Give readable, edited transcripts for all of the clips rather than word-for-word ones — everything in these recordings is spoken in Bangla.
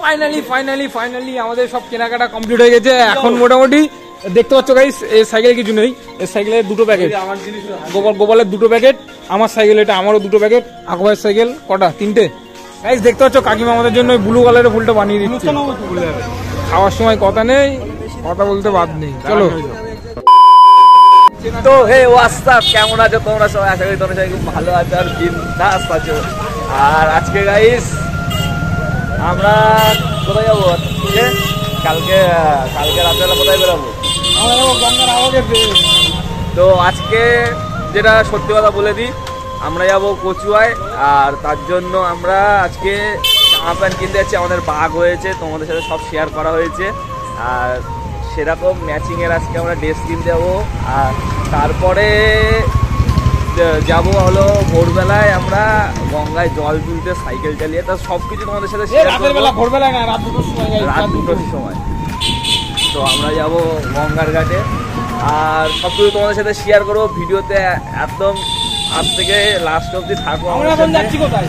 ফাইনালি আমাদের সব কেনাকাটা কমপ্লিট হয়ে গেছে। এখন মোটামুটি দেখতে পাচ্ছ গাইস, এই সাইকেলে কিছু নেই, এই সাইকেলের দুটো প্যাকেট, গোপালের দুটো প্যাকেট, আমার সাইকেল এটা, আমারও দুটো প্যাকেট, আকবরের সাইকেল কটা, তিনটে। গাইস দেখতে পাচ্ছ কাকিমা আমাদের জন্য ব্লু কালারের ফুলটা বানিয়ে দিচ্ছে। খাওয়ার সময় কথা নেই, কথা বলতে বাদ নেই। চলো তো হে ওয়াটসঅ্যাপ, কেমন আছো তোমরা সবাই? আশা করি তোমরা সবাই খুব ভালো আছো আর বিন্দাস আছো। আর আজকে গাইস আমরা কোথায় যাবো? কালকে রাত্রেবেলা কোথায় বেরোবো? তো আজকে যেটা সত্যি কথা বলে দিই, আমরা যাবো কচুয়ায়। আর তার জন্য আমরা আজকে জামা প্যান্ট কিনতে যাচ্ছি। আমাদের বাগ হয়েছে, তোমাদের সাথে সব শেয়ার করা হয়েছে। আর সেরকম ম্যাচিংয়ের আজকে আমরা ড্রেস কিনতে যাবো। আর তারপরে যাবো হলো ভোরবেলায় আমরা গঙ্গায় জল তুলতে সাইকেল চালিয়ে। তা সব কিছু তোমাদের সাথে রাত 2টোর সময় তো আমরা যাবো গঙ্গার ঘাটে। আর সব কিছু তোমাদের সাথে শেয়ার করবো ভিডিওতে, একদম আজ থেকে লাস্ট অব্দি থাকবো। আমরা এখন যাচ্ছি কোথায়?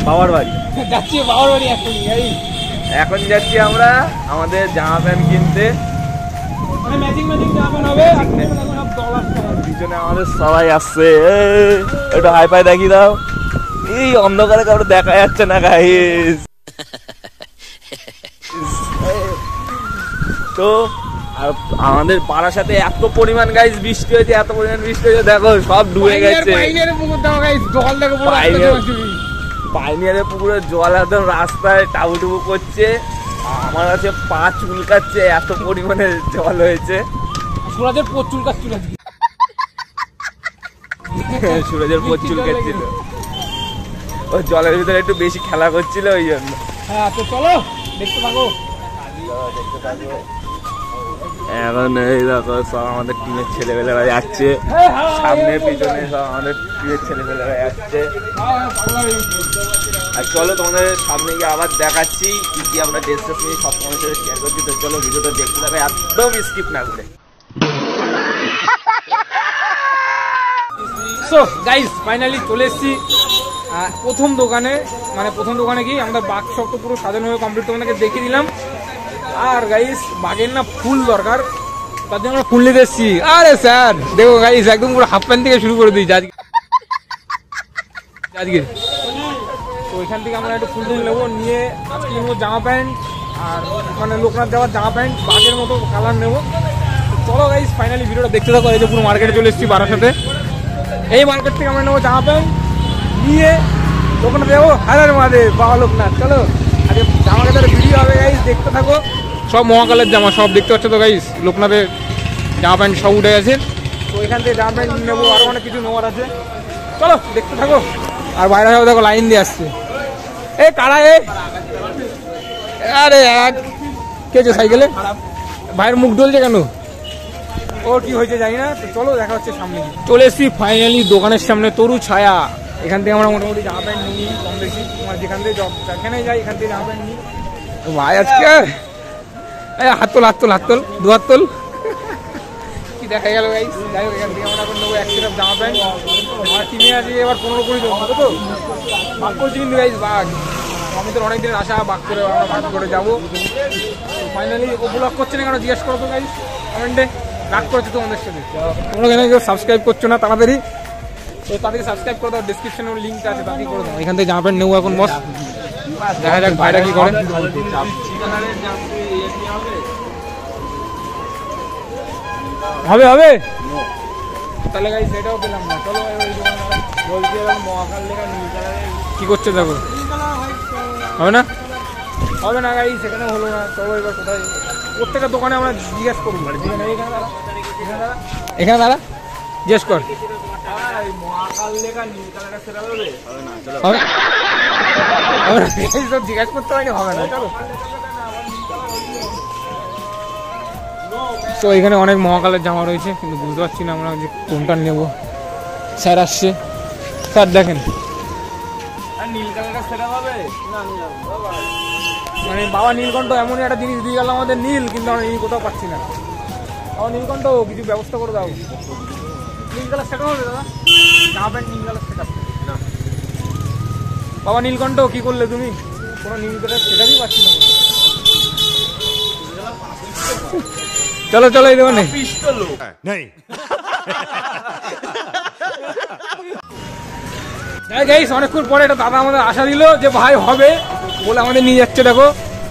বাবার বাড়ি যাচ্ছি, বাবার বাড়ি। এখন যাচ্ছি আমরা আমাদের জামা প্যান্ট কিনতে। পিছনে আমাদের সবাই আসছে, একটু হাই ফাই দেখি দাও। এই অন্ধকারে কাউকে দেখা যাচ্ছে না গাইস। তো আর আমাদের পাড়ার সাথে এত পরিমাণ গাইস বৃষ্টি হয়েছে, এত পরিমাণ বৃষ্টি হয়েছে, দেখো সব ডুবে গেছে। পাইনিয়ারের পুকুরের জল একদম রাস্তায় টাবুটুবু করছে। আমার কাছে পা চুলকাচ্ছে, এত পরিমাণে জল হয়েছে। সুরাজের পোচ চুলকাচ্ছিল, সুরাজের পোচ চুলকাচ্ছিল, ওই জলের ভিতরে একটু বেশি খেলা করছিল ওই জন্য। হ্যাঁ তো চলো দেখতে থাকো। এখন এই দেখো সব আমাদের টিমের ছেলেমেয়েরা যাচ্ছে, সামনে পিছনে সব আমাদের টিমের ছেলেমেয়েরা যাচ্ছে। আর চলো তোমাদের সামনে গিয়ে আবার দেখাচ্ছি কি কি আমরা ড্রেস নিয়ে সব তোমাদের সাথে শেয়ার করছি। তো চলো ভিডিওটা দেখতে থাকো, একদম স্কিপ না করে। সো গাইস ফাইনালি চলে এসেছি প্রথম দোকানে। মানে প্রথম দোকানে গিয়ে আমরা বাঘ সব তো পুরো সাজানো হয়ে কমপ্লিট তোমাদেরকে দেখিয়ে দিলাম। আর গাইস বাঘের না ফুল দরকার, তার জন্য আমরা ফুল নিতে এসেছি। আরে স্যার দেখো গাইস একদম পুরো হাফ প্যান্ট থেকে শুরু করে দিয়েছি আজকে। তো এখান থেকে আমরা একটু ফুল নেবো, নিয়ে আজকে নেবো জামা প্যান্ট। আর মানে লোকনাথ যাওয়ার জামা প্যান্ট বাঘের মতো কালার নেবো। চলো গাইস ফাইনালি ভিডিওটা দেখতে থাকো। এই যে পুরো মার্কেটে চলে এসেছি বারাসাতে। এই মার্কেট থেকে আমরা নেবো জামা প্যান্ট, নিয়ে দোকানে যাবো হাজার মাঝে বাবা লোকনাথ। চলো আজকে জামা কাপড়ের ভিডিও হবে গাইস, দেখতে থাকো। সব মহাকালের জামা সব দেখতে পাচ্ছ তো গাইস, লোকনাথের জামা প্যান্ট সব উঠে গেছে। তো এখান থেকে জামা প্যান্ট নেবো, আরো অনেক কিছু নেওয়ার আছে। চলো দেখতে থাকো। আর বাইরে যাবো, দেখো লাইন দিয়ে আসছে। এ কারা এ? আরে এক কে যে সাইকেলে ভাইয়ের মুখ ডলছে কেন? ওর কি হয়েছে জানি না। তো চলো দেখা হচ্ছে সামনে। চলে এসছি ফাইনালি দোকানের সামনে, তরু ছায়া। এখান থেকে আমরা মোটামুটি জামা প্যান্ট নিই কম বেশি। তোমার যেখান থেকে যেখানে যাই এখান থেকে জামা প্যান্ট নিই। ভাই আজকে হাত তোল দু হাত তোল। কি দেখা গেল গাইস? যাই হোক এখান থেকে আমরা এখন নেবো এক সেট জামা প্যান্ট। আমার টিমে আছে এবার 15-20 জন, তো ভাগ করছি কিন্তু গাইস বাঘ। আমাদের অনেক দিনের আশা, বাঘ করে আমরা ভাগ করে যাবো। ফাইনালি ও ব্লগ করছে না কেন জিজ্ঞেস করো তো গাইস কমেন্টে। রাগ করেছে তোমাদের সাথে, তোমরা কেন কেউ সাবস্ক্রাইব করছো না তাড়াতাড়ি? তো তাদেরকে সাবস্ক্রাইব করে দাও, ডিসক্রিপশনে লিঙ্কটা আছে, তাড়াতাড়ি করে দাও। এখান থেকে জামা প্যান্ট নেবো এখন বস, দেখা যাক ভাইরা কি করে। হবে হবে তাহলে গাইস এটাও পেলাম না। চলো বলছি মহাকাল লেখা নীল কালারের কি করছে দেখো। হবে না হবে না গাইস, সেখানে হলো না। চলো এবার কোথায়? প্রত্যেকটা দোকানে আমরা জিজ্ঞেস করবো। এখানে দাঁড়া জিজ্ঞেস কর। জিজ্ঞাসা করতে হয়নি, হবে না। চলো তো এখানে অনেক মহাকালের জামা রয়েছে, কিন্তু বুঝতে পারছি না আমরা যে কোনটা নেব। স্যার আসছে, স্যার দেখেন নীল কালারটা সেটা হবে না। মানে বাবা নীলকণ্ঠ এমনই একটা জিনিস দিয়ে গেল আমাদের, নীল, কিন্তু আমরা নীল কোথাও পাচ্ছি না। বাবা নীলকণ্ঠ কিছু ব্যবস্থা করে দাও। নীল কালার সেটা হবে দাদা, জামা প্যান্ট নীল কালার সেটা না। বাবা নীলকণ্ঠ কি করলে তুমি? কোনো নীল কালার সেটাই পাচ্ছি না। চলো চলো এই দোকানে গাইস অনেকক্ষণ পরে একটা দাদা আমাদের আশা দিল যে ভাই হবে বলে আমাদের নিয়ে যাচ্ছে। দেখো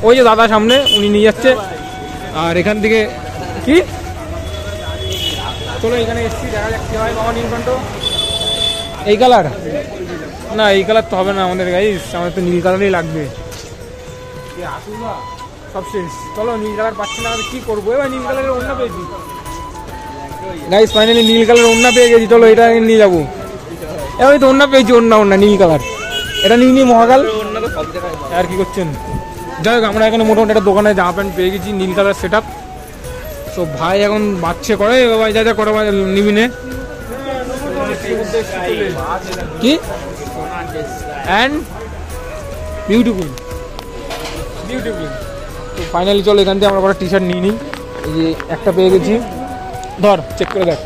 ওই যে দাদা সামনে উনি নিয়ে যাচ্ছে। আর এখান থেকে কি চলো এখানে এসছি দেখা যাক কি হয়। বাবা নীলকণ্ঠ এই কালার না, এই কালার তো হবে না আমাদের গাইস, আমাদের তো নীল কালারই লাগবে। সব শেষ, চলো নীল কালার পাচ্ছি না কি করবো। এবার নীল কালারের ওড়না পেয়েছি গাইস, ফাইনালি নীল কালারের ওড়না পেয়ে গেছি। চলো এটা নিয়ে যাবো। এবার তো ওড়না পেয়েছি, ওড়না নীল কালার, এটা নিয়ে নিই মহাকাল। আর কি করছেন? যাই হোক আমরা এখানে মোটামুটি একটা দোকানে জামা প্যান্ট পেয়ে গেছি নীল কালার সেট আপ। তো ভাই এখন বাচ্চা করে ভাই যা যা করে নিবি নে কি অ্যান্ড বিউটিফুল বিউটিফুল। তো ফাইনালি চলো এখান থেকে আমরা একটা টি শার্ট নিয়ে নিই। এই যে একটা পেয়ে গেছি, ধর চেক করে দেখ,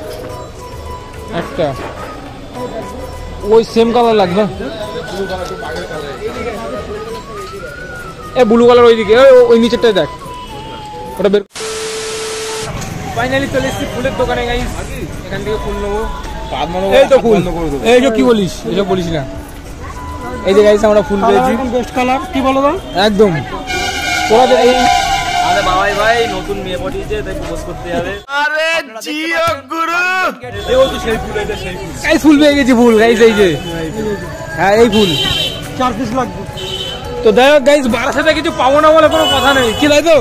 একটা ওই সেম কালার লাগবে। এ ব্লু কালার ওইদিকে ওই নিচেরটাই দেখ, ওটা বের। ফাইনালি চলে এসেছি ফুলের দোকানে গাইস, এখান থেকে ফুল নেবো। এই তো ফুল, এই যে কি বলিস এসব বলিস না। এই যে গাইস আমরা ফুল পেয়েছি, বেস্ট কালার কি বলো তো একদম। তোরা যে এই আরে বাবাই ভাই নতুন মেয়ে পটিয়েছে তাই প্রপোজ করতে যাবে। আরে জিও গুরু এও তো সেই ফুল, এটা সেই ফুল গাইস ফুল পেয়ে গেছি ফুল গাইস। এই যে হ্যাঁ এই ফুল 4 পিস লাগবে। তো যাই হোক গাইস বারাসাতে কিছু পাবো না বলে কোনো কথা নেই, কি তাই তো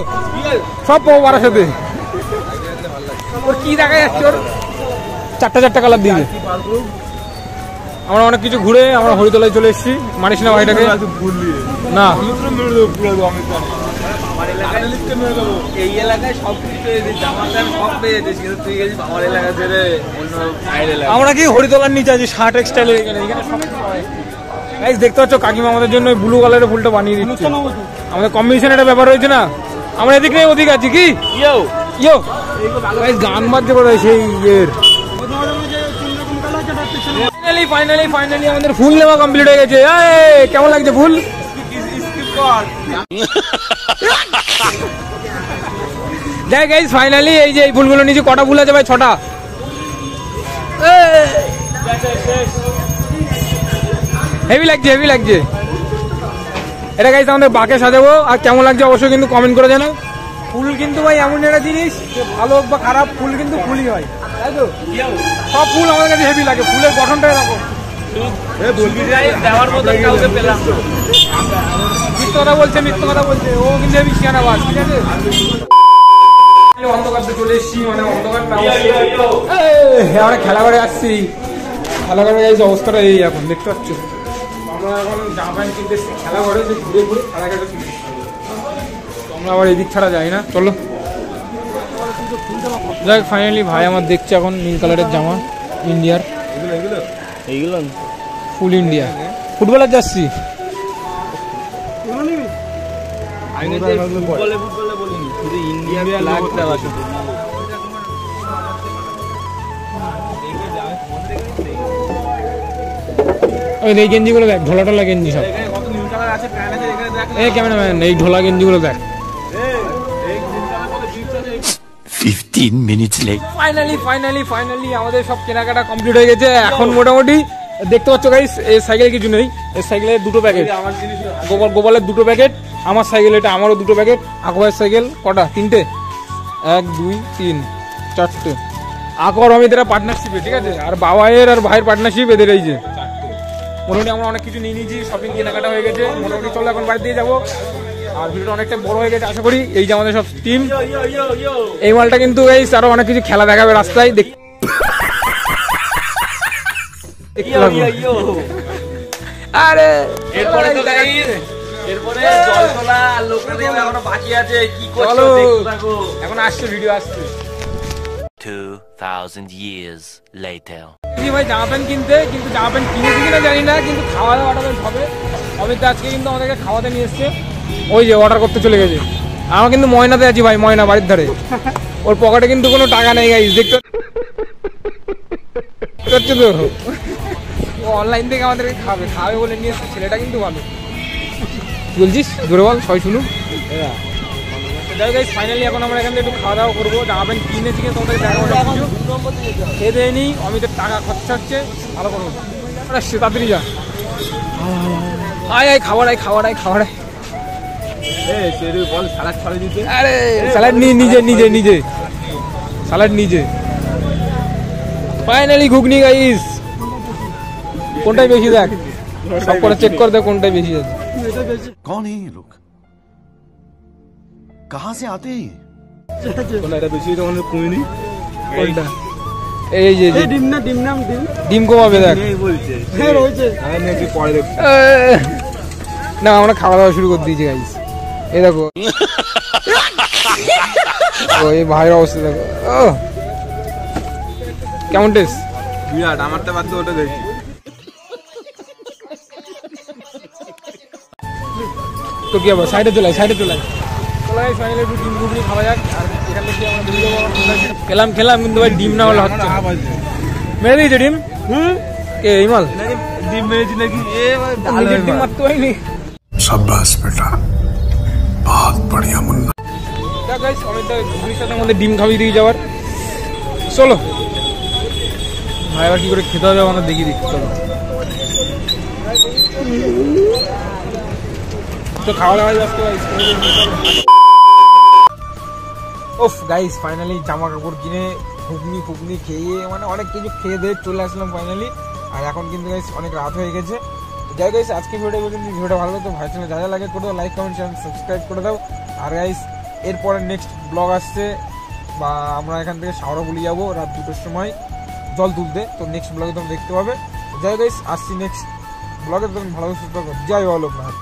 সব পাবো বারাসাতে। ওর কি দেখা যাচ্ছে, ওর চারটা কালার দিয়ে আমরা অনেক কিছু ঘুরে আমরা হরিতলায় চলে এসেছি। মানিস না ভাইটাকে না, এই এলাকায় সব কিছু পেয়েছিস, জামা প্যান্ট সব পেয়েছিস, কিন্তু তুই গেছিস আমার এলাকা ছেড়ে অন্য বাইরের এলাকা। আমরা কি হরিতলার নিচে আছি শার্ট এক্সটাইল এখানে সব কিছু হয়। গাইস দেখতে পাচ্ছ কাকিমা আমাদের জন্য ব্লু কালারের ফুলটা বানিয়ে দিচ্ছে। আমাদের কম্বিনেশন একটা ব্যাপার রয়েছে না, আমরা এদিক নেই ওদিক আছি কি ইয়ো ইয়ো গাইস গান বাজছে করে সেই ইয়ের। ফাইনালি আমাদের ফুল নেওয়া কমপ্লিট হয়ে গেছে। কেমন লাগছে ফুল? দেখ গাইস ফাইনালি এই যে এই ফুলগুলো নিচে কটা ফুল আছে ভাই? 6টা। হেভি লাগছে হেভি লাগছে এটা গাইস। আমাদের বাকে সাজাবো, আর কেমন লাগছে অবশ্যই কিন্তু কমেন্ট করে জানাও। ফুল কিন্তু ভাই এমন একটা জিনিস যে ভালো হোক বা খারাপ ফুল কিন্তু ফুলই হয়, তাই তো? সব ফুল আমাদের কাছে হেভি লাগে, ফুলের গঠনটা এরকম। মিথ্যে কথা বলছে ও কিন্তু হেভি শিয়ানা বাস, ঠিক আছে? অন্ধকারটা চলে এসছি, মানে অন্ধকারটা আমরা খেলা করে আসছি। খেলা করে এই যে অবস্থাটা এই এখন দেখতে পাচ্ছ। আমরা এখন জামা প্যান্ট কিনতে এসছি খেলা করে, যে ঘুরে ঘুরে খেলা করে কিনতে। আমরা আবার এদিক ছাড়া যাই না, চলো যাক। ফাইনালি ভাই আমার দেখছে এখন নীল কালারের জামা ইন্ডিয়ার, এইগুলো ফুল ইন্ডিয়া ফুটবলার যাচ্ছি। ওই এই গেঞ্জিগুলো দেখ, ঢোলা ঢোলা গেঞ্জি সব। এই ক্যামেরাম্যান এই ঢোলা গেঞ্জিগুলো দেখ। 15 minutes late. ফাইনালি আমাদের সব কেনাকাটা কমপ্লিট হয়ে গেছে। এখন মোটামুটি দেখতে পাচ্ছ গাইস এই সাইকেল কিছু নেই, এই সাইকেলের 2টো প্যাকেট, গোপালের 2টো প্যাকেট, আমার সাইকেল এটা আমারও 2টো প্যাকেট, আকবরের সাইকেল কটা? 3টে, 1 2 3 4টে। আকবর অমিতেরা পার্টনারশিপে, ঠিক আছে? আর বাবাইয়ের আর ভাইয়ের পার্টনারশিপ এদের। এই যে মোটামুটি আমরা অনেক কিছু নিয়ে নিয়েছি, শপিং কেনাকাটা হয়ে গেছে মোটামুটি। চলো এখন বাড়ি দিয়ে যাবো। আর ভিডিওটা অনেকটা বড় হয়ে গেছে আশা করি। এই যে আমাদের সব টিম, এই মালটা কিন্তু গাইস আরো অনেক কিছু খেলা দেখাবে রাস্তায়, আরে এরপরে তো এরপরে জল তোলা আর লোকরা দেবে এখনো বাকি আছে, কি করছো দেখতে থাকো। এখন আসছে ভিডিও আসছে। 2000 years later. ভাই জামা প্যান্ট কিনতে, কিন্তু জামা প্যান্ট কিনেছি কিনা জানি না, কিন্তু খাওয়া দাওয়াটা বেশ হবে। অমিত আজকে কিন্তু আমাদেরকে খাওয়াতে নিয়ে এসছে, ওই যে অর্ডার করতে চলে গেছে। আমার কিন্তু ময়নাতে আছি ভাই, ময়না বাড়ির ধারে। ওর পকেটে কিন্তু কোনো টাকা নেই গাইস, দেখতে পাচ্ছ তো? ও অনলাইন থেকে আমাদেরকে খাবে বলে নিয়ে এসছে। ছেলেটা কিন্তু ভালো। বলছিস জোরে বল, সবাই শুনুন। যাই গাইস ফাইনালি এখন আমরা এখান থেকে একটু খাওয়া দাওয়া করবো, জামা প্যান্ট কিনেছি কিনা তোমাদের দেখাবো কিছু। খেয়ে দিয়ে নিই, অমিতের টাকা খরচা হচ্ছে, ভালো করবো। সে তাড়াতাড়ি যা, আয় আয় খাবার আয় খাবার আয় খাবার আয়। বল সালাদ ছড়ে দিতে। আরে স্যালাড নিয়ে নিজে স্যালাড নিজে। ফাইনালি ঘুগনি গাইস, কোনটাই বেশি দেখ, সব করে চেক করে দেখ কোনটাই বেশি আছে। कौन है ये लोग, कहाँ से आते हैं ये? কোনটা? এই যে ডিম কমাবে দেখ। না আমরা খাওয়া দাওয়া শুরু করে দিয়েছি গাইস, এই দেখো এই ভাইয়ের অবস্থা দেখো, কেমন টেস্ট? বিরাট, আমারটা বাদ ওটা দেখি। তো কি হবে, সাইডে চলাই ফাইনালি একটু ডিম ঘুগনি খাওয়া যাক। আর এখান থেকে আমরা বেরিয়ে যাবো। খেলাম কিন্তু ভাই ডিম না হলে হচ্ছে না। মেরে দিয়েছে ডিম। কে ইমাল ডিম মেরেছি নাকি? নিজের ডিম মারতে হয়নি। शाबाश बेटा, बहुत बढ़िया मुन्ना। দেখ গাইস অমিত ঘুগনির সাথে আমাদের ডিম খাওয়িয়ে দিয়ে যাওয়ার। চলো ভাই এবার কি করে খেতে হবে আমরা দেখিয়ে দিচ্ছি, চলো। তো খাওয়া দাওয়া যাচ্ছে গাইস। ওফ গাইস ফাইনালি জামা কাপড় কিনে ঘুগনি খেয়ে মানে অনেক কিছু খেয়ে দিয়ে চলে আসলাম ফাইনালি। আর এখন কিন্তু গাইস অনেক রাত হয়ে গেছে। যাই গাইস আজকে ভিডিওটা ভালো লাগতো, ভাই চ্যানেল যা লাগে করে দাও, লাইক কমেন্ট শেয়ার সাবস্ক্রাইব করে দাও। আর গাইস এরপরে নেক্সট ব্লগ আসছে, বা আমরা এখান থেকে শাওড়াফুলি যাবো রাত 2টোর সময় জল তুলতে। তো নেক্সট ব্লগে তোমরা দেখতে পাবে। যাই গাইস আসছি নেক্সট ব্লগে, তখন ভালো সুস্থ জয় লোকনাথ।